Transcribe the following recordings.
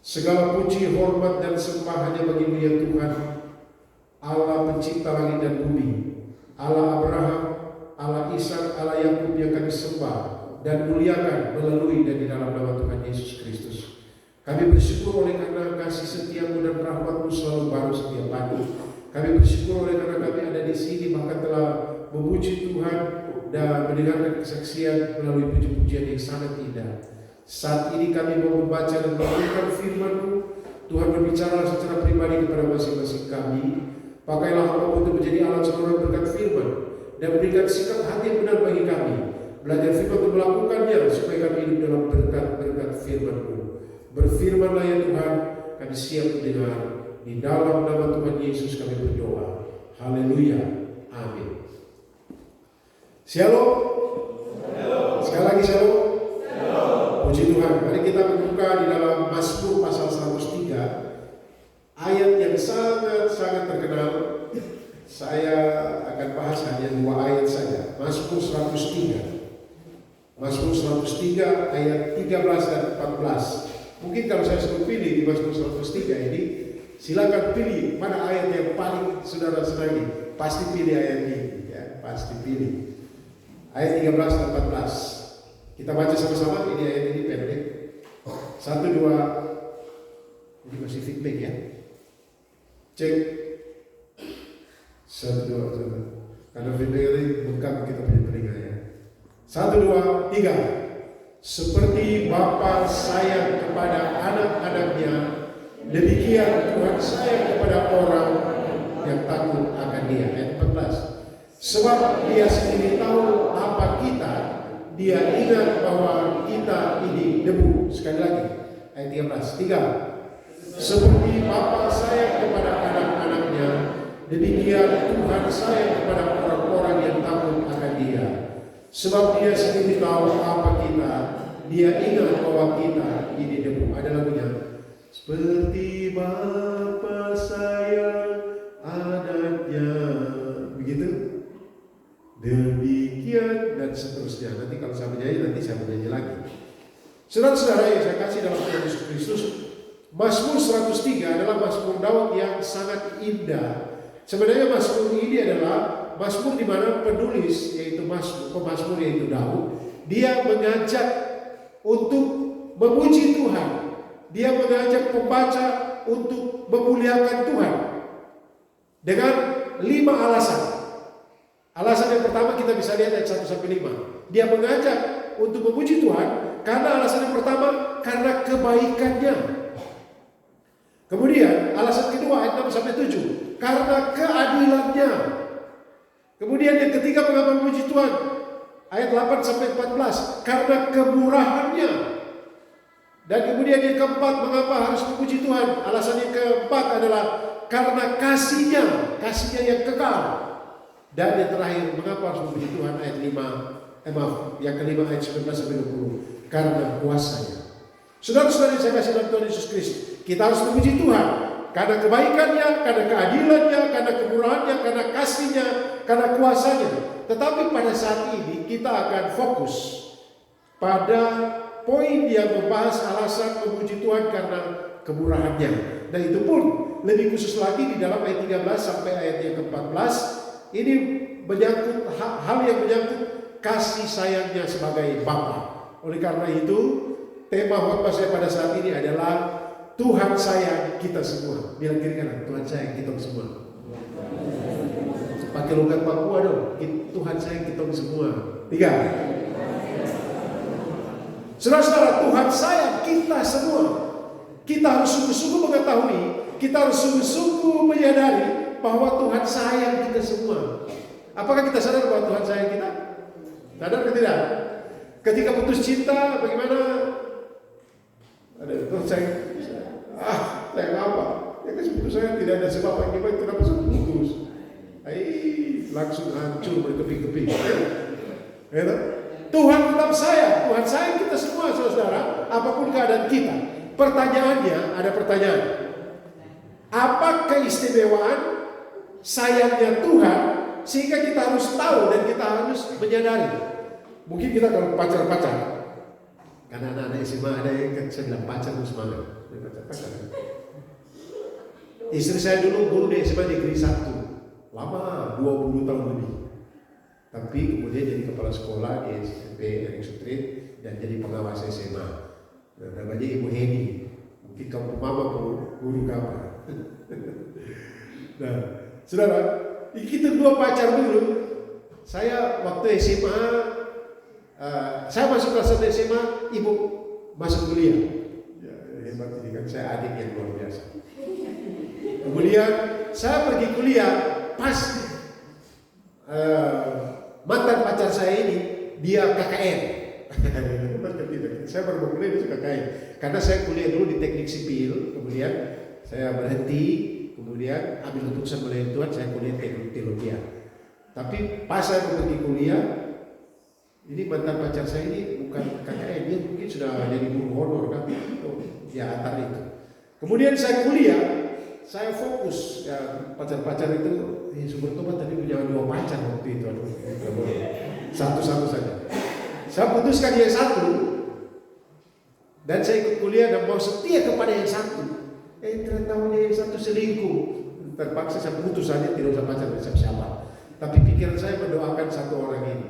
Segala puji, hormat, dan sembah hanya bagi-Mu ya Tuhan, Allah pencipta langit dan bumi, Allah Abraham, Allah Ishak, Allah Yakub yang kami sembah dan muliakan melalui dan di dalam nama Tuhan Yesus Kristus. Kami bersyukur oleh karena kasih setia-Mu dan rahmat-Mu selalu baru setiap pagi. Kami bersyukur oleh karena kami ada di sini, bahkan telah memuji Tuhan dan mendengarkan kesaksian melalui puji-pujian yang sangat indah. Saat ini kami mau membaca dan merenungkan firman-Mu. Tuhan, berbicara secara pribadi kepada masing-masing kami. Pakailah hamba untuk menjadi alat saluran berkat firman dan berikan sikap hati yang benar bagi kami. Belajar firman untuk melakukannya supaya kami hidup dalam berkat-berkat firman-Mu. Berfirmanlah ya Tuhan, kami siap mendengar. Di dalam nama Tuhan Yesus kami berdoa. Haleluya. Amin. Shalom. Sekali lagi shalom. Puji Tuhan. Mari kita membuka di dalam Mazmur pasal 103, ayat yang sangat-sangat terkenal. Saya akan bahas hanya 2 ayat saja. Mazmur 103. Mazmur 103 ayat 13 dan 14. Mungkin kalau saya suruh pilih di Mazmur 103 ini, silakan pilih mana ayat yang paling saudara senangi. Pasti pilih ayat ini, ya, pasti pilih. Ayat 13 dan 14. Kita baca sama-sama, ini ayat ini pendek. 1, 2. Ini masih feedback ya. Cek. 1, 2, 1. Karena feedback ini bengkak kita punya telinga ya. 1, 2, 3. Seperti Bapa sayang kepada anak-anaknya, demikian Tuhan sayang kepada orang yang takut akan Dia. Ayat 14. Sebab Dia sendiri tahu apa kita, Dia ingat bahwa kita ini debu. Sekali lagi, ayat 13. 3. Seperti Bapa sayang kepada anak-anaknya, demikian Tuhan sayang kepada orang-orang yang takut akan Dia. Sebab Dia sendiri tahu apa kita, Dia ingat bahwa kita ini debu. Ada lagunya. Seperti Bapa sayang anaknya, begitu. Demikian dan seterusnya. Nanti kalau saya menyanyi, nanti saya menyanyi lagi. Saudara-saudara yang saya kasih dalam Tuhan Yesus Kristus, Mazmur 103 adalah Mazmur Daud yang sangat indah. Sebenarnya Mazmur ini adalah Mazmur di mana penulis, yaitu pemazmur yaitu Daud, dia mengajak untuk memuji Tuhan. Dia mengajak pembaca untuk memuliakan Tuhan dengan 5 alasan. Alasan yang pertama kita bisa lihat ayat 1-5. Dia mengajak untuk memuji Tuhan karena alasan yang pertama, karena kebaikannya. Kemudian alasan kedua ayat 6-7, karena keadilannya. Kemudian yang ketiga, mengapa memuji Tuhan? Ayat 8-14, karena kemurahannya. Dan kemudian yang keempat, mengapa harus memuji Tuhan? Alasan yang keempat adalah karena kasihnya yang kekal. Dan yang terakhir, mengapa harus memuji Tuhan? Ayat 5, yang kelima ayat 19-20, karena kuasanya. Saudara-saudara yang saya kasih dalam Tuhan Yesus Kristus, kita harus memuji Tuhan karena kebaikannya, karena keadilannya, karena kemurahannya, karena kasihnya, karena kuasanya. Tetapi pada saat ini kita akan fokus pada poin yang membahas alasan memuji Tuhan karena kemurahannya. Dan itu pun lebih khusus lagi di dalam ayat 13 sampai ayat yang ke-14. Ini menyangkut hal yang menyangkut kasih sayangnya sebagai Bapa. Oleh karena itu, tema khotbah saya pada saat ini adalah Tuhan sayang kita semua. Bilang kiri kanan, Tuhan sayang kita semua. Pakai logat Papua dong. Tuhan sayang kita semua. 3. Saudara-saudara, Tuhan sayang kita semua. Kita harus sungguh-sungguh mengetahui, kita harus sungguh-sungguh menyadari bahwa Tuhan sayang kita semua. Apakah kita sadar bahwa Tuhan sayang kita? Sadar atau tidak? Ketika putus cinta, bagaimana? Ada Tuhan sayang. Sayang apa? Ya kan putus saya tidak ada sebab yang baik, kenapa saya putus? Langsung hancur berkeping-keping. Ya, Tuhan tetap sayang. Tuhan sayang kita semua, saudara. Apapun keadaan kita. Pertanyaannya, ada pertanyaan. Apa keistimewaan sayangnya Tuhan sehingga kita harus tahu dan kita harus menyadari? Mungkin kita kalau pacar-pacar, Karena anak-anak SMA ada yang kan saya bilang pacar semangat. Pacar. Istri saya dulu guru di SMA Negeri 1. Lama, 20 tahun lebih. Tapi kemudian jadi kepala sekolah di SMP Erik Sutrit dan jadi pengawas SMA. Namanya Ibu Heni. Mungkin kamu mama guru kamu. Nah, saudara, kita dua pacar dulu. Saya waktu SMA, saya masuk kelas 1 SMA, ibu masuk kuliah. Ya, hebat ini kan saya adik yang luar biasa. Kemudian saya pergi kuliah, pas mantan pacar saya ini dia KKN. Saya baru kuliah di KKN. Karena saya kuliah dulu di teknik sipil, kemudian saya berhenti, kemudian ambil keputusan melayani Tuhan, saya kuliah teknik teologi. Tapi pas saya pergi kuliah, ini mantan pacar saya ini bukan KKN, dia mungkin sudah jadi guru honor kan, ya antar itu. Kemudian saya kuliah, saya fokus, ya pacar-pacar itu sumber tobat tapi punya 2 pacar waktu itu, satu-satu saja. Saya putuskan yang satu, dan saya ikut kuliah dan mau setia kepada yang satu. Ternyata yang satu selingkuh. Terpaksa saya putus saja, tidak usah pacar dengan siapa. Tapi pikiran saya mendoakan satu orang ini,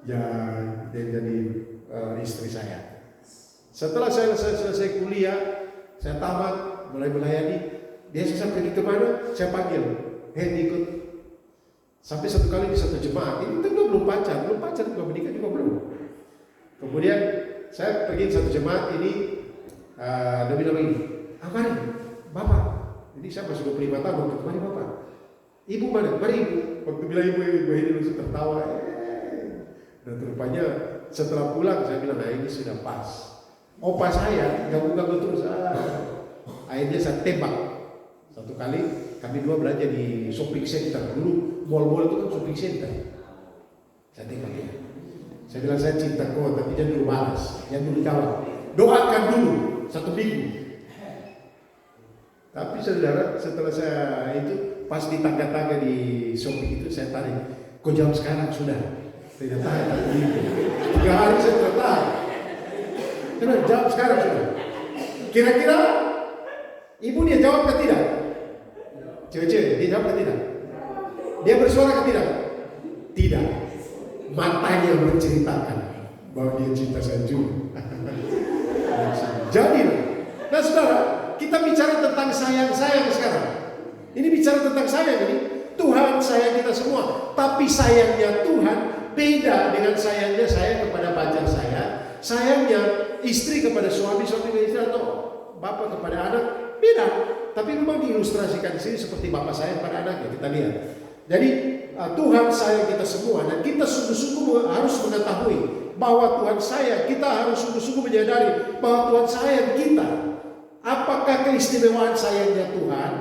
yang dia jadi istri saya. Setelah saya selesai kuliah, saya tamat, mulai melayani. Dia saya pergi kemana, saya panggil, ikut. Sampai satu kali di satu jemaat, ini tentu belum pacar juga menikah juga belum. Kemudian saya pergi di satu jemaat ini, dia bilang ini, mari Bapak, ini saya masih 25 tahun, mari Bapak. Ibu mana? Mari Ibu. Waktu bilang ibu ini langsung tertawa. Dan rupanya setelah pulang saya bilang, nah ini sudah pas. Opa saya ganggu terus. Akhirnya saya tembak. Satu kali kami dua belanja di shopping center. Dulu mall-mall itu kan shopping center. Saya tembak dia. Saya bilang saya cinta kau, tapi jangan dulu balas, jangan dulu jawab. Doakan dulu 1 minggu. Tapi saudara, setelah saya itu pas di tangga-tangga di shopping itu saya tarik. Kau jawab sekarang sudah. Tidak tahan. 3 hari saya tidak tahan. Karena jawab sekarang sudah. Kira-kira ibu dia jawab ke tidak? Cewek-cewek dia jawab ke tidak? Dia bersuara ke tidak? Tidak. Matanya menceritakan bahwa dia cinta saya juga. Jadi, nah saudara, kita bicara tentang sayang-sayang sekarang. Ini bicara tentang sayang ini. Tuhan sayang kita semua, tapi sayangnya Tuhan beda dengan sayangnya saya kepada pacar saya. Sayangnya istri kepada suami, suami kepada istri, atau bapak kepada anak beda. Tapi memang diilustrasikan di sini seperti bapak saya kepada anaknya. Kita lihat. Jadi Tuhan sayang kita semua, dan kita sungguh-sungguh harus mengetahui bahwa Tuhan sayang. Kita harus sungguh-sungguh menyadari bahwa Tuhan sayang kita. Apakah keistimewaan sayangnya Tuhan?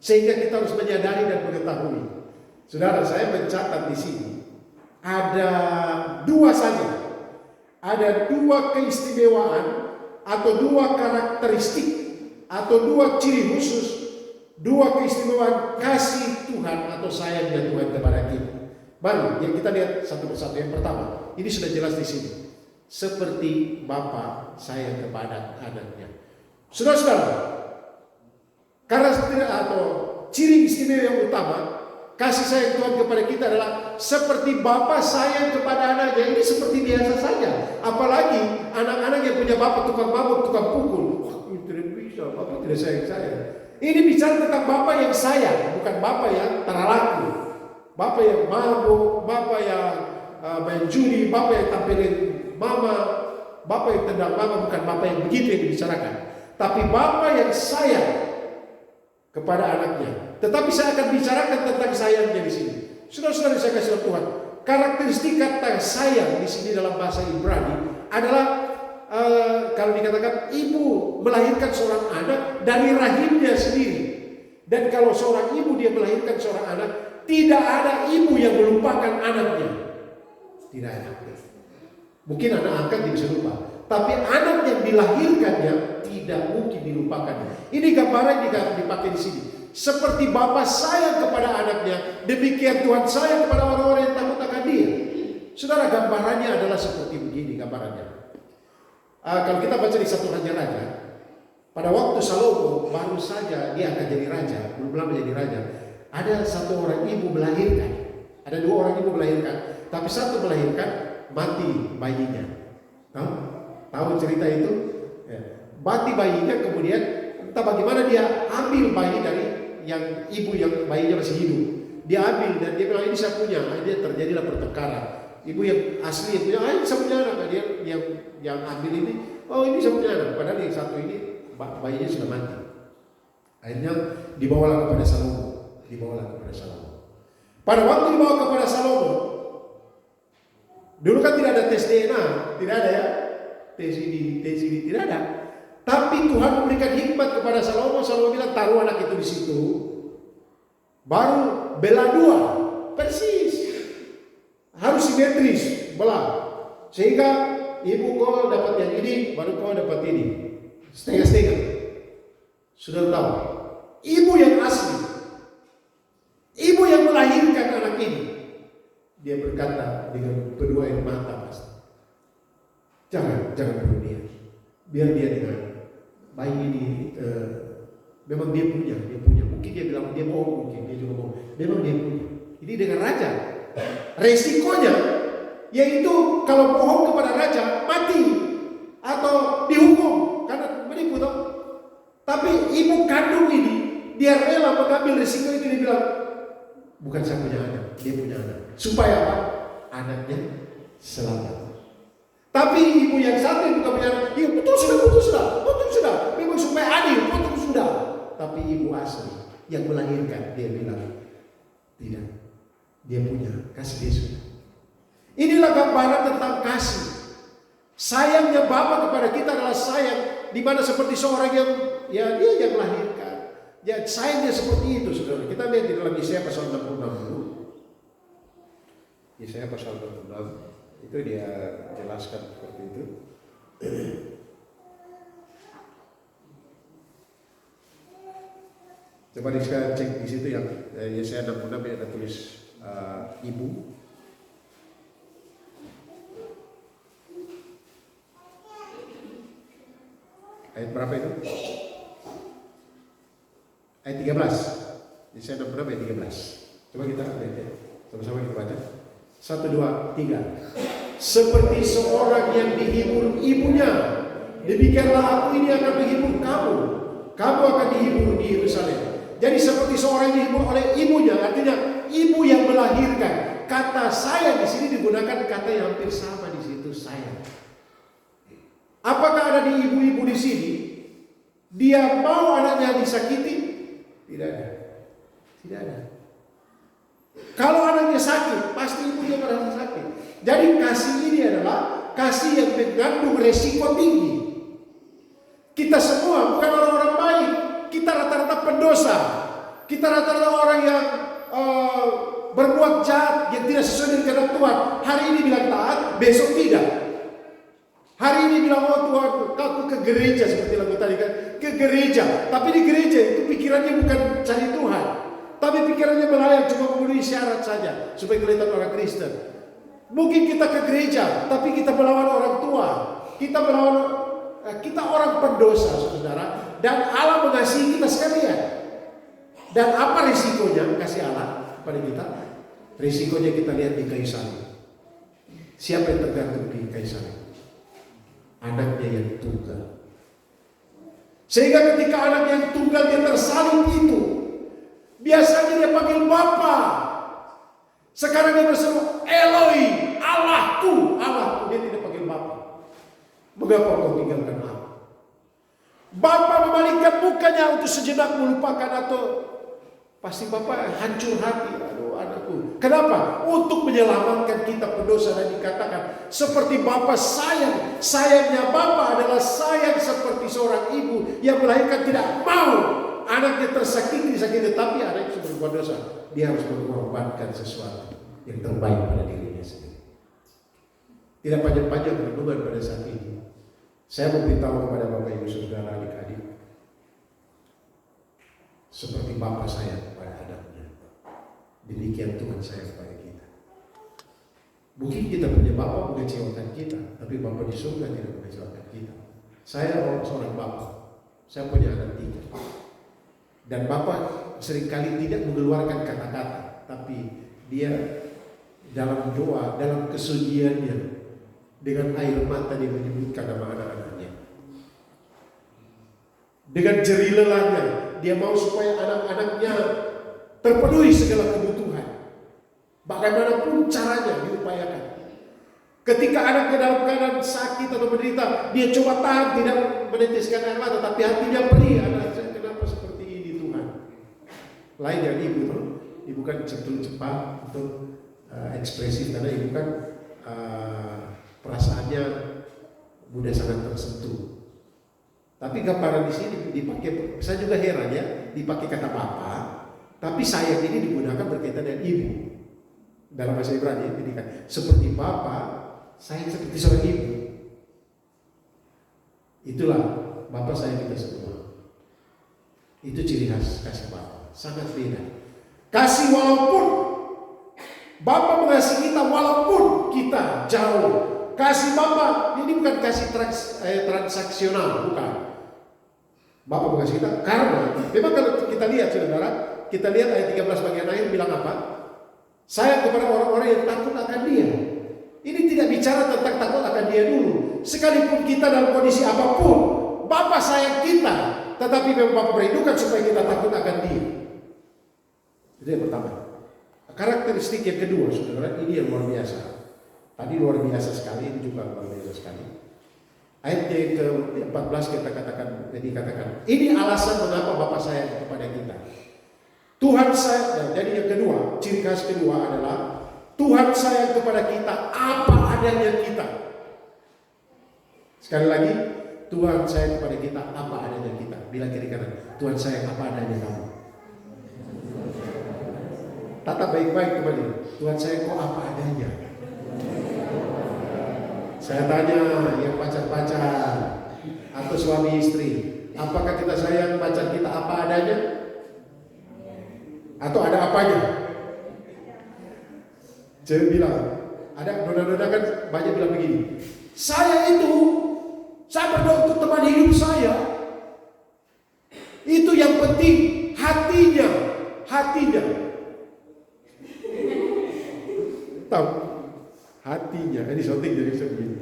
Sehingga kita harus menyadari dan mengetahui. Saudara, saya mencatat di sini ada 2 saja. Ada 2 keistimewaan atau 2 karakteristik atau 2 ciri khusus, 2 keistimewaan kasih Tuhan atau sayangnya Tuhan kepada kita. Mari yang kita lihat satu persatu. Yang pertama, ini sudah jelas di sini. Seperti Bapa sayang kepada anaknya. Saudara-saudara, karakteristik atau ciri istimewa yang utama kasih sayang Tuhan kepada kita adalah seperti Bapa sayang kepada anaknya. Ini seperti biasa saja. Apalagi anak-anak yang punya bapak tukang mabuk, tukang pukul. Wah, itu tidak bisa, Bapak tidak sayang saya. Ini bicara tentang Bapak yang sayang, bukan Bapak yang terlalu. Bapak yang mabuk, Bapak yang main judi, Bapak yang tampilin mama, Bapak yang tendang mama, bukan Bapak yang begitu yang dibicarakan. Tapi Bapak yang sayang kepada anaknya. Tetapi saya akan bicarakan tentang sayangnya di sini. Saudara-saudara saya kasih Tuhan, karakteristik kata sayang di sini dalam bahasa Ibrani adalah kalau dikatakan ibu melahirkan seorang anak dari rahimnya sendiri. Dan kalau seorang ibu dia melahirkan seorang anak, tidak ada ibu yang melupakan anaknya. Tidak ada. Mungkin anak angkat dia bisa lupa, tapi anak yang dilahirkannya tidak mungkin dilupakannya. Ini gambaran yang dipakai di sini. Seperti Bapa sayang kepada anaknya, demikian Tuhan sayang kepada orang-orang yang takut akan Dia. Saudara, gambarannya adalah seperti begini gambarannya. Kalau kita baca di 1 Raja-Raja, pada waktu Salomo baru saja dia akan jadi raja, belum lama jadi raja, ada satu orang ibu melahirkan, ada 2 orang ibu melahirkan, tapi satu melahirkan mati bayinya. Tahu cerita itu? Ya. Mati bayinya, kemudian entah bagaimana dia ambil bayi dari yang ibu yang bayinya masih hidup. Dia ambil dan dia bilang ini saya punya. Akhirnya terjadilah pertengkaran. Ibu yang asli yang punya, ini saya punya anak. Dia yang ambil ini, oh ini saya punya anak. Padahal yang satu ini bayinya sudah mati. Akhirnya dibawalah kepada Salomo. Pada waktu dibawa kepada Salomo, dulu kan tidak ada tes DNA, tidak ada ya, tes ini, tidak ada. Tapi Tuhan memberikan hikmat kepada Salomo. Salomo bilang taruh anak itu di situ, baru belah 2, persis, harus simetris, belah, sehingga ibu kau dapat yang ini, baru kau dapat ini, setengah-setengah. Sudah tahu, ibu yang asli, ibu yang melahirkan anak ini, dia berkata dengan kedua air mata, pasti, jangan bunuh dia, biar dia dengan bayi ini, memang dia punya. Mungkin dia bilang dia bohong, mungkin dia juga bohong. Memang dia punya. Ini dengan raja, resikonya yaitu kalau bohong kepada raja mati atau dihukum karena menipu toh. Tapi ibu kandung ini dia rela mengambil risiko itu. Dia bilang bukan saya punya anak, dia punya anak. Supaya apa? Anaknya selamat. Tapi ibu yang satu yang bukan punya anak, iya betul sudah. Memang supaya adil, betul sudah. Tapi ibu asli yang melahirkan, dia bilang tidak, dia punya, kasih dia sudah. Inilah gambaran tentang kasih. Sayangnya Bapa kepada kita adalah sayang di mana seperti seorang yang dia yang melahirkan. Ya sayangnya seperti itu, saudara. Kita lihat di dalam Yesaya pasal 66 dulu. Yesaya pasal 66 itu dia jelaskan seperti itu. Coba sekarang cek di situ yang Yesaya 66 ada tulis ibu. Ayat berapa itu? Ayat 13. Yesaya 66 ayat 13. Coba kita lihat ya. Sama-sama kita baca. 1, 2, 3. Seperti seorang yang dihibur ibunya, demikianlah aku ini akan menghibur kamu. Kamu akan dihibur di Yerusalem. Jadi seperti seorang yang dihibur oleh ibunya, artinya ibu yang melahirkan. Kata sayang di sini digunakan kata yang hampir sama di situ, sayang. Apakah ada di ibu-ibu di sini dia mau anaknya disakiti? Tidak ada. Tidak ada. Kalau anaknya sakit, pasti ibunya merasa sakit. Jadi kasih ini adalah kasih yang mengandung resiko tinggi. Kita semua bukan orang-orang baik. Kita rata-rata pendosa. Kita rata-rata orang yang berbuat jahat, yang tidak sesuai dengan kehendak Tuhan. Hari ini bilang taat, besok tidak. Hari ini bilang oh Tuhan, aku ke gereja seperti lagu tadi kan, ke gereja. Tapi di gereja itu pikirannya bukan cari Tuhan, tapi pikirannya melayang cuma memenuhi syarat saja supaya kelihatan orang Kristen. Mungkin kita ke gereja, tapi kita melawan orang tua, kita orang pendosa, saudara. Dan Allah mengasihi kita sekalian. Dan apa risikonya kasih Allah pada kita? Risikonya kita lihat di kayu salib. Siapa yang tergantung di kayu salib? Anaknya yang tunggal. Sehingga ketika anak yang tunggal dia tersalib itu, biasanya dia panggil Bapa. Sekarang dia berseru Eloi, Allahku, Allahku. Dia tidak panggil Bapa. Mengapa kau tinggalkan aku? Bapa memalingkan mukanya untuk sejenak melupakan atau pasti Bapa hancur hati. Aduh anakku. Kenapa? Untuk menyelamatkan kita pendosa dan dikatakan seperti Bapa sayang. Sayangnya Bapa adalah sayang seperti seorang ibu yang melahirkan tidak mau anaknya tersakiti, tapi anaknya sudah berbuat dosa. Dia harus mengorbankan sesuatu yang terbaik pada dirinya sendiri. Tidak panjang-panjang renungan pada saat ini. Saya memberitahu kepada Bapak Ibu Saudara adik-adik, seperti Bapa sayang kepada anaknya, demikian Tuhan sayang kepada kita. Mungkin kita punya Bapa mengecewakan kita, tapi Bapa di surga tidak mengecewakan kita. Saya seorang bapak, saya punya anak 3. Dan bapak seringkali tidak mengeluarkan kata-kata, tapi dia dalam doa, dalam kesuciannya, dengan air mata dia menyebutkan nama anak-anaknya. Dengan jerih lelahnya, dia mau supaya anak-anaknya terpenuhi segala kebutuhan. Bagaimanapun caranya diupayakan. Ketika anaknya dalam keadaan sakit atau menderita, dia coba tahan tidak meneteskan air mata, tapi hatinya perih. Anak saya kenapa seperti ini Tuhan? Lain dari ibu, ibu kan cenderung cepat untuk ekspresif, karena ibu kan perasaannya mudah sangat tersentuh. Tapi gambaran di sini dipakai, saya juga heran ya, dipakai kata bapak, tapi sayang ini digunakan berkaitan dengan ibu. Dalam bahasa Ibrani ini kan seperti bapak, saya seperti seorang ibu. Itulah bapak saya kita semua. Itu ciri khas kasih bapak, sangat beda. Kasih walaupun bapak mengasihi kita walaupun kita jauh. Kasih bapak ini bukan kasih transaksional, bukan. Bapak mengasihi kita karena memang kalau kita lihat saudara, kita lihat ayat 13 bagian akhir bilang apa? Sayang kepada orang-orang yang takut akan dia. Ini tidak bicara tentang takut akan dia dulu. Sekalipun kita dalam kondisi apapun, Bapak sayang kita, tetapi memang Bapak merindukan supaya kita takut akan dia. Itu yang pertama. Karakteristik yang kedua, saudara, ini yang luar biasa. Tadi luar biasa sekali, ini juga luar biasa sekali. Ayat yang ke-14 kita katakan, ini alasan mengapa Bapak sayang kepada kita. Tuhan sayang, jadi yang kedua, ciri khas kedua adalah Tuhan sayang kepada kita apa adanya kita. Sekali lagi, Tuhan sayang kepada kita apa adanya kita. Bilang kiri kanan, Tuhan sayang apa adanya kamu. Tatap baik-baik kembali, Tuhan sayang kok apa adanya. Saya tanya yang pacar-pacar atau suami istri, apakah kita sayang pacar kita apa adanya? Atau ada apanya? Saya bilang, ada nona-nona kan banyak bilang begini, saya berdoa untuk teman hidup saya. Itu yang penting hatinya. Tahu? Hatinya, ini shooting jadi begini.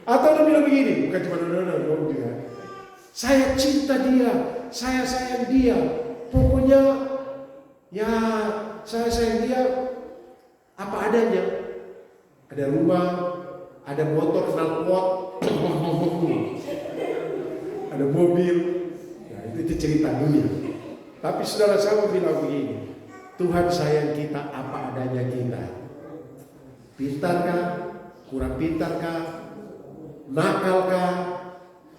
Atau dia bilang begini, bukan cuma nona-nona juga. Saya cinta dia, saya sayang dia. Pokoknya ya saya sayang dia apa adanya. Ada rumah, ada motor knalpot, ada mobil. Ya, itu cerita dunia. Tapi saudara saya bilang begini, Tuhan sayang kita apa adanya kita. Pintarkah, kurang pintarkah, nakalkah,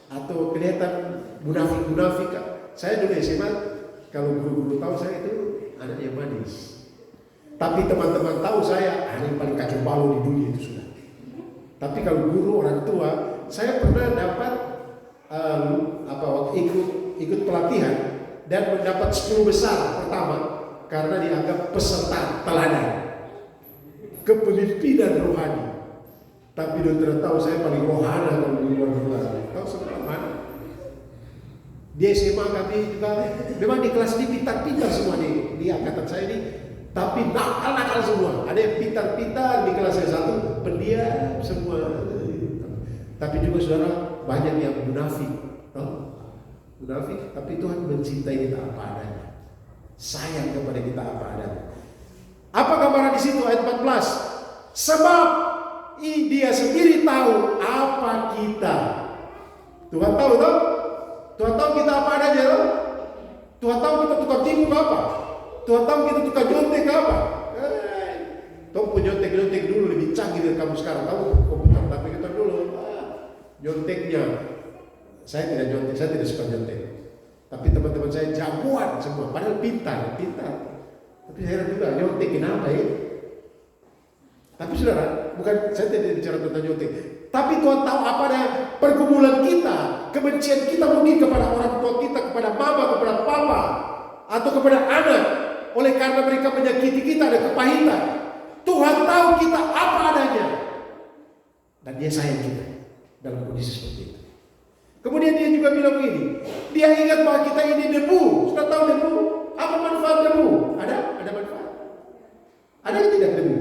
atau kelihatan munafik-munafik. Saya dulu SMA, kalau guru-guru tahu saya itu anak yang manis. Tapi teman-teman tahu saya anak yang paling kacau balau di dunia itu sudah. Tapi kalau guru orang tua, saya pernah dapat ikut pelatihan dan mendapat 10 besar pertama karena dianggap peserta teladan kepemimpinan rohani. Tapi dokter tahu saya paling rohana kalau di luar kelas. Tahu seberapa mana? Di SMA kami juga memang di kelas ini pintar-pintar semua di angkatan saya ini, tapi nakal-nakal semua. Ada yang pintar-pintar di kelas yang satu, pendiam semua. Tapi juga saudara banyak yang munafik, munafik. Tapi Tuhan mencintai kita apa adanya, sayang kepada kita apa adanya. Apa gambaran di situ ayat 14? Sebab dia sendiri tahu apa kita. Tuhan tahu toh? Tuhan tahu kita apa adanya toh? Tuhan tahu kita tukang tipu apa? Tuhan tahu kita tukang nyontek apa? Tahu pun nyontek dulu lebih canggih dari kamu sekarang. Tahu komputer, tapi kita dulu nyonteknya. Saya tidak nyontek, saya tidak suka nyontek. Tapi teman-teman saya jagoan semua, padahal pintar. Tapi saya juga nyontek, kenapa ya? Tapi saudara, bukan saya tidak bicara tentang nyontek. Tapi Tuhan tahu apa ada pergumulan kita, kebencian kita mungkin kepada orang tua kita, kepada mama, kepada papa, atau kepada anak. Oleh karena mereka menyakiti kita, ada kepahitan. Tuhan tahu kita apa adanya. Dan dia sayang kita dalam kondisi seperti itu. Kemudian dia juga bilang begini, dia ingat bahwa kita ini debu. Sudah tahu debu? Apa manfaat debu? Ada manfaat? Ada yang tidak debu?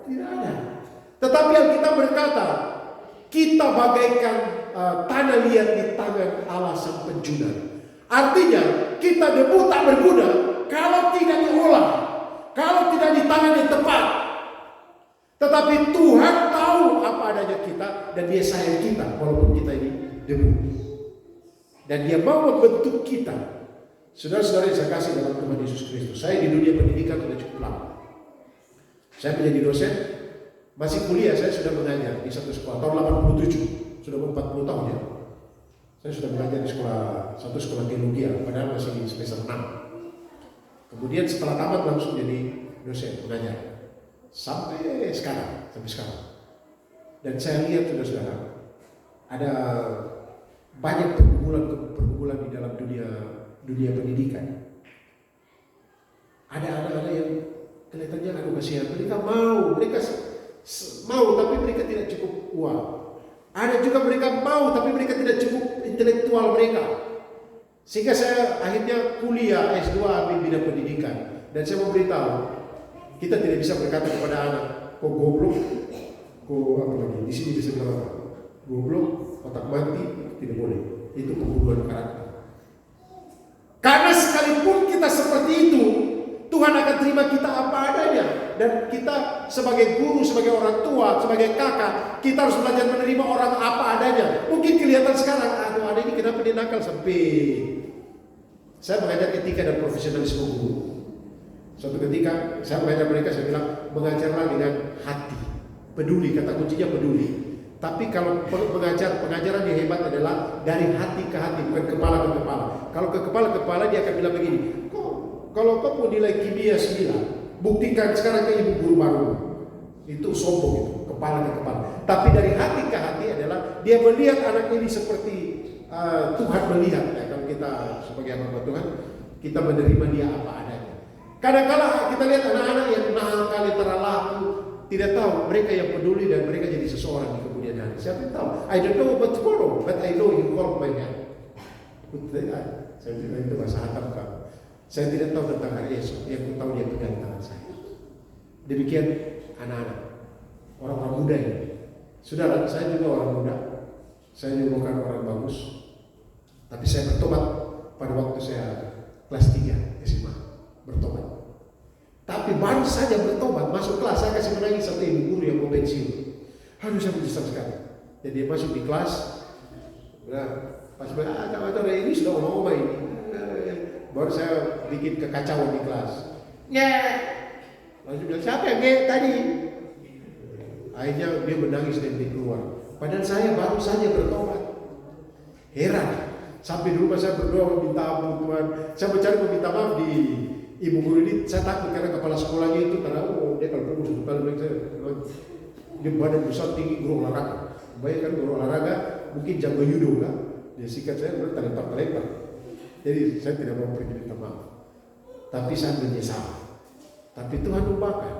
Tidak ada. Tetapi Alkitab berkata, kita bagaikan tanah liat di tangan Allah Sang Penjunan. Artinya, kita debu tak berguna kalau tidak diolah, kalau tidak di tangan yang tepat. Tetapi Tuhan tahu apa adanya kita dan Dia sayang kita walaupun kita ini debu. Dan Dia mau membentuk kita. Saudara-saudara yang saya kasih dalam Tuhan Yesus Kristus, saya di dunia pendidikan sudah cukup lama. Saya menjadi dosen, masih kuliah saya sudah mengajar di satu sekolah tahun 87, sudah 40 tahun ya. Saya sudah mengajar di satu sekolah teologi, padahal masih semester 6. Kemudian setelah tamat langsung jadi dosen mengajar sampai sekarang. Dan saya lihat saudara-saudara, ada banyak pergumulan di dalam dunia pendidikan. Ada anak-anak yang kelihatannya kasihan. Mereka mau tapi mereka tidak cukup uang. Ada juga mereka mau tapi mereka tidak cukup intelektual mereka. Sehingga saya akhirnya kuliah S2 ambil bidang pendidikan. Dan saya mau beritahu, kita tidak bisa berkata kepada anak, kok goblok, kok apa lagi, di sini bisa bilang apa? Goblok, otak mati, tidak boleh. Itu pembunuhan karakter. Karena sekalipun kita seperti itu, Tuhan akan terima kita apa adanya. Dan kita sebagai guru, sebagai orang tua, sebagai kakak, kita harus belajar menerima orang apa adanya. Mungkin kelihatan sekarang, aduh ada ini kenapa dia nakal sampai. Saya mengajar etika dan profesionalisme guru. Suatu ketika saya mengajar mereka, saya bilang mengajarlah dengan hati, peduli, kata kuncinya peduli. Tapi kalau pengajaran yang hebat adalah dari hati ke hati, bukan kepala ke kepala. Kalau ke kepala dia akan bilang begini, kalau kau mau nilai kimia 9, buktikan sekarang ke ibu guru baru. Itu sombong itu, kepala ke kepala. Tapi dari hati ke hati adalah dia melihat anak ini seperti Tuhan melihat. Ya, kalau kita sebagai hamba Tuhan, kita menerima dia apa adanya. Kadang-kadang kita lihat anak-anak yang nakal, terlalu, tidak tahu mereka yang peduli dan mereka jadi seseorang di kemudian hari. Siapa yang tahu? I don't know about tomorrow, but I know you hold my hand. Saya bilang itu bahasa Hatam kan. Saya tidak tahu tentang hari esok, yang tahu dia pegang tangan saya. Demikian anak-anak, orang-orang muda ini. Saudara, saya juga orang muda. Saya juga bukan orang bagus. Tapi saya bertobat pada waktu saya kelas 3 SMA. Bertobat. Tapi baru saja bertobat, masuk kelas, saya kasih menangis satu ibu guru yang mau pensiun. Aduh, saya menyesal sekali. Jadi dia masuk di kelas. Nah, pas kata ini sudah oma-oma ini. Baru saya bikin kekacauan di kelas. Lalu bilang, siapa yang kayak tadi? Akhirnya dia menangis dan dia keluar. Padahal saya baru saja bertobat. Heran. Sampai di rumah saya berdoa meminta ampun Tuhan. Saya mencari meminta maaf di ibu guru ini. Saya takut karena kepala sekolahnya itu karena dia kalau pukul satu kali dia badan besar tinggi guru olahraga. Bayangkan guru olahraga mungkin jago judo kan. Dia sikat saya terlempar. Jadi saya tidak mau pergi minta maaf. Tapi saya menyesal. Tapi Tuhan lupakan.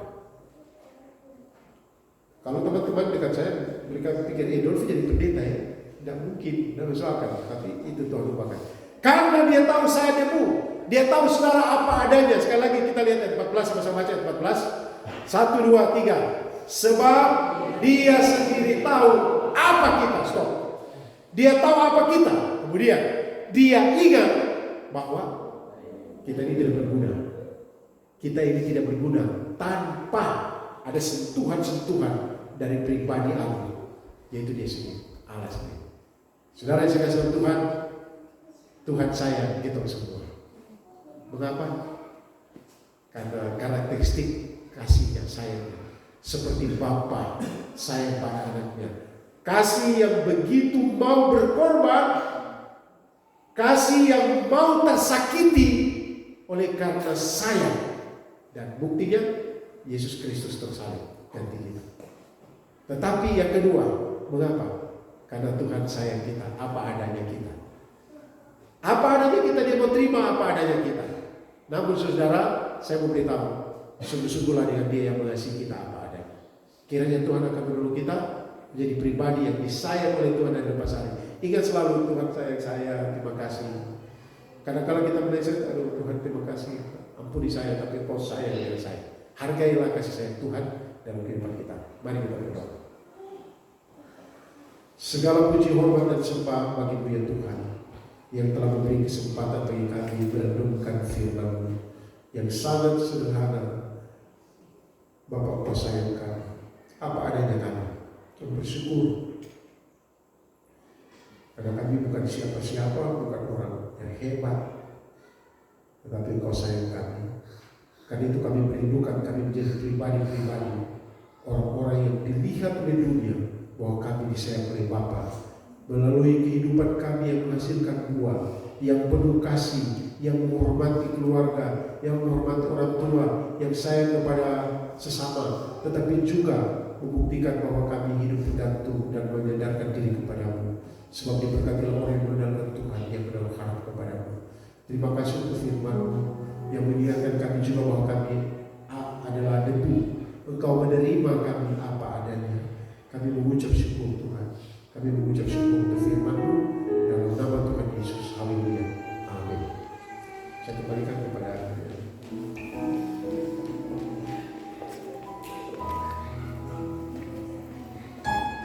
Kalau teman-teman dekat saya, mereka pikir Dolphy jadi pendeta ya. Tidak mungkin, tidak masuk akal. Tapi itu Tuhan lupakan. Karena dia tahu saya debu. Dia tahu saudara apa adanya. Sekali lagi kita lihat ayat 14, sama-sama baca ayat 14. 1, 2, 3. Sebab dia sendiri tahu apa kita. Stop. Dia tahu apa kita. Kemudian dia ingat bahwa kita ini tidak berguna. Kita ini tidak berguna tanpa ada sentuhan-sentuhan dari pribadi Allah, yaitu dia sendiri, Allah sendiri. Saudara yang saya kasih Tuhan, Tuhan sayang kita semua. Mengapa? Karena karakteristik kasihnya, sayangnya seperti Bapa sayang pada anaknya. Kasih yang begitu mau berkorban, kasih yang mau tersakiti oleh karena sayang. Dan buktinya Yesus Kristus tersalib ganti kita. Tetapi yang kedua, mengapa? Karena Tuhan sayang kita, apa adanya kita. Apa adanya kita, dia mau terima apa adanya kita. Namun saudara, saya mau beritahu, sungguh-sungguhlah dengan dia yang mengasihi kita apa adanya. Kiranya Tuhan akan menolong kita menjadi pribadi yang disayang oleh Tuhan dan lepas hari. Ingat selalu Tuhan sayang saya, terima kasih. Kadang-kadang kita meleset, aduh Tuhan terima kasih, ampuni saya, tapi Engkau sayang dengan saya. Hargailah kasih sayang Tuhan dalam kehidupan kita. Mari kita berdoa. Segala puji, hormat, dan sembah bagi-Mu ya Tuhan, yang telah memberi kesempatan bagi kami merenungkan firman-Mu yang sangat sederhana. Bapa, Engkau sayang kami, apa adanya kami, yang bersyukur. Karena kami bukan siapa-siapa, bukan orang yang hebat, tetapi Engkau sayang kami. Karena itu kami merindukan kami menjadi pribadi-pribadi, orang-orang yang dilihat oleh dunia bahwa kami disayang oleh Bapa melalui kehidupan kami yang menghasilkan buah, yang penuh kasih, yang menghormati keluarga, yang menghormati orang tua, yang sayang kepada sesama, tetapi juga membuktikan bahwa kami hidup bergantung dan menyandarkan diri kepada-Mu. Sebab diberkatilah orang yang mengandalkan Tuhan, yang menaruh harap kepada-Mu. Terima kasih untuk firman-Mu yang mengingatkan kami juga bahwa kami adalah debu. Engkau menerima kami apa adanya. Kami mengucap syukur Tuhan. Kami mengucap syukur untuk firman-Mu dalam nama Tuhan Yesus. Haleluya. Amin. Saya kembalikan kepada